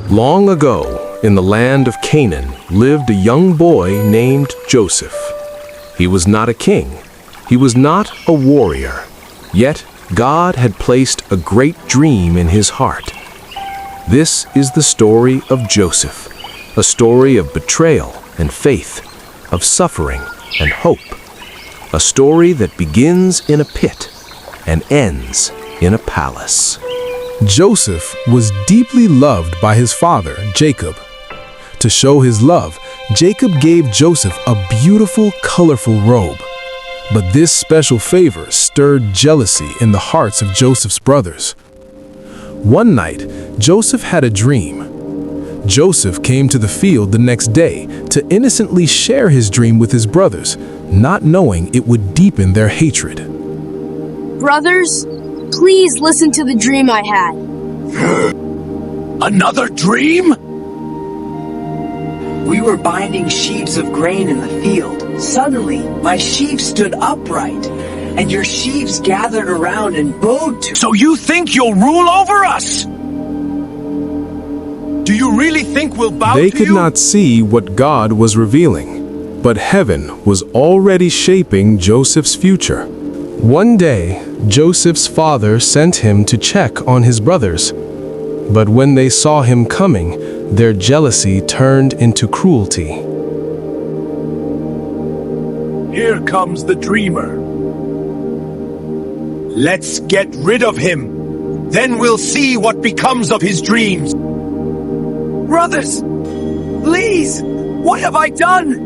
Long ago, in the land of Canaan, lived a young boy named Joseph. He was not a king. He was not a warrior. Yet, God had placed a great dream in his heart. This is the story of Joseph, a story of betrayal and faith, of suffering and hope. A story that begins in a pit and ends in a palace. Joseph was deeply loved by his father, Jacob. To show his love, Jacob gave Joseph a beautiful, colorful robe. But this special favor stirred jealousy in the hearts of Joseph's brothers. One night, Joseph had a dream. Joseph came to the field the next day to innocently share his dream with his brothers, not knowing it would deepen their hatred. Brothers, please listen to the dream I had. Another dream? We were binding sheaves of grain in the field. Suddenly, my sheaves stood upright, and your sheaves gathered around and bowed to. So you think you'll rule over us? Do you really think we'll bow to you? They could not see what God was revealing, but heaven was already shaping Joseph's future. One day, Joseph's father sent him to check on his brothers. But when they saw him coming, their jealousy turned into cruelty. Here comes the dreamer. Let's get rid of him. Then we'll see what becomes of his dreams. Brothers, please, what have I done?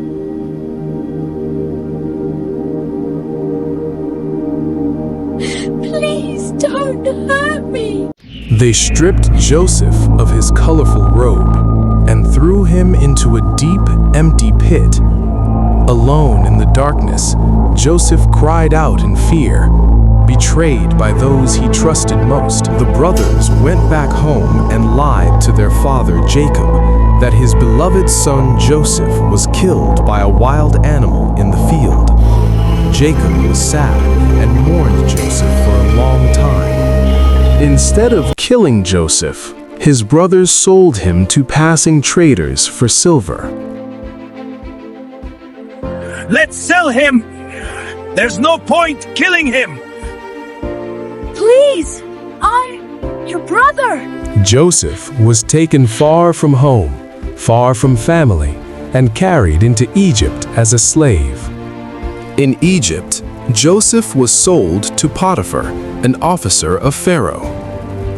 Please don't hurt me. They stripped Joseph of his colorful robe and threw him into a deep, empty pit. Alone in the darkness, Joseph cried out in fear. Betrayed by those he trusted most, the brothers went back home and lied to their father Jacob that his beloved son Joseph was killed by a wild animal in the field. Jacob was sad and mourned Joseph for a long time. Instead of killing Joseph, his brothers sold him to passing traders for silver. Let's sell him! There's no point killing him! Please, I'm your brother. Joseph was taken far from home, far from family, and carried into Egypt as a slave. In Egypt, Joseph was sold to Potiphar, an officer of Pharaoh.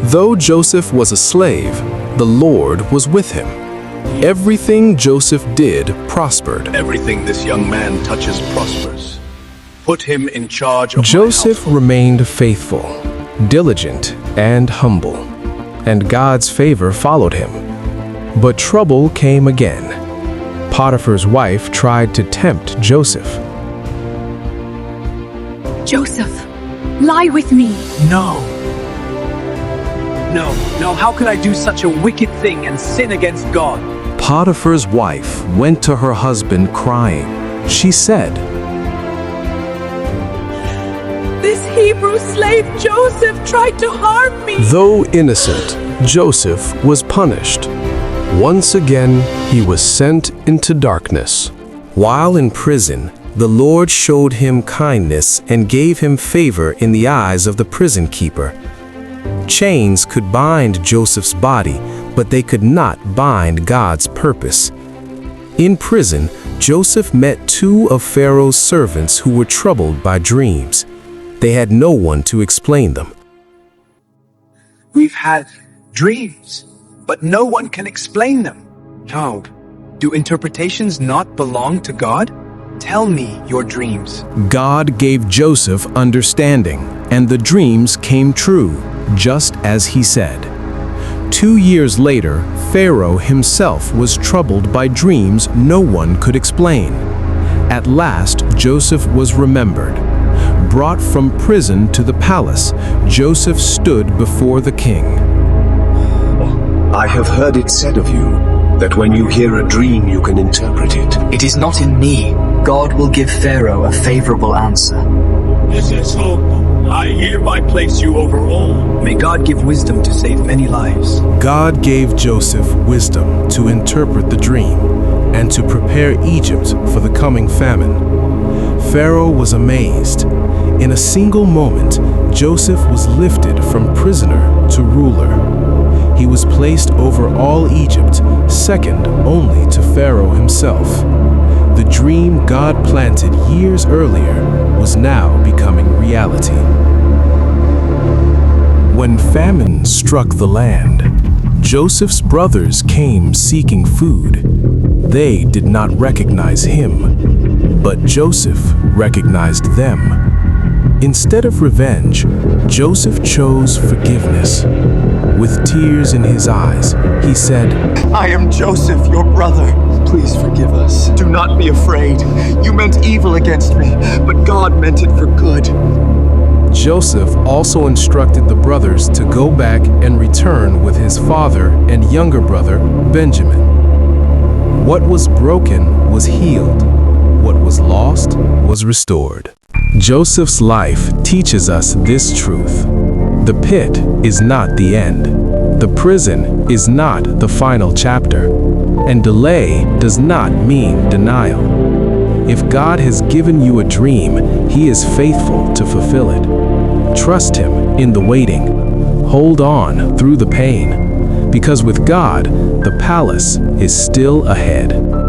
Though Joseph was a slave, the Lord was with him. Everything Joseph did prospered. Everything this young man touches prospers. Put him in charge of Joseph remained faithful, diligent, and humble, and God's favor followed him. But trouble came again. Potiphar's wife tried to tempt Joseph. Joseph, lie with me. No, how could I do such a wicked thing and sin against God? Potiphar's wife went to her husband crying. She said, This Hebrew slave Joseph tried to harm me. Though innocent, Joseph was punished. Once again, he was sent into darkness. While in prison, the Lord showed him kindness and gave him favor in the eyes of the prison keeper. Chains could bind Joseph's body, but they could not bind God's purpose. In prison, Joseph met two of Pharaoh's servants who were troubled by dreams. They had no one to explain them. We've had dreams, but no one can explain them. Job, do interpretations not belong to God? Tell me your dreams. God gave Joseph understanding, and the dreams came true, just as he said. 2 years later, Pharaoh himself was troubled by dreams no one could explain. At last, Joseph was remembered. Brought from prison to the palace, Joseph stood before the king. I have heard it said of you that when you hear a dream you can interpret it. It is not in me. God will give Pharaoh a favorable answer. This is hope. I hereby place you over all. May God give wisdom to save many lives. God gave Joseph wisdom to interpret the dream and to prepare Egypt for the coming famine. Pharaoh was amazed. In a single moment, Joseph was lifted from prisoner to ruler. He was placed over all Egypt, second only to Pharaoh himself. The dream God planted years earlier was now becoming reality. When famine struck the land, Joseph's brothers came seeking food. They did not recognize him, but Joseph recognized them. Instead of revenge, Joseph chose forgiveness. With tears in his eyes, he said, I am Joseph, your brother. Please forgive us. Do not be afraid. You meant evil against me, but God meant it for good. Joseph also instructed the brothers to go back and return with his father and younger brother, Benjamin. What was broken was healed. What was lost was restored. Joseph's life teaches us this truth. The pit is not the end. The prison is not the final chapter. And delay does not mean denial. If God has given you a dream, He is faithful to fulfill it. Trust Him in the waiting. Hold on through the pain. Because with God, the palace is still ahead.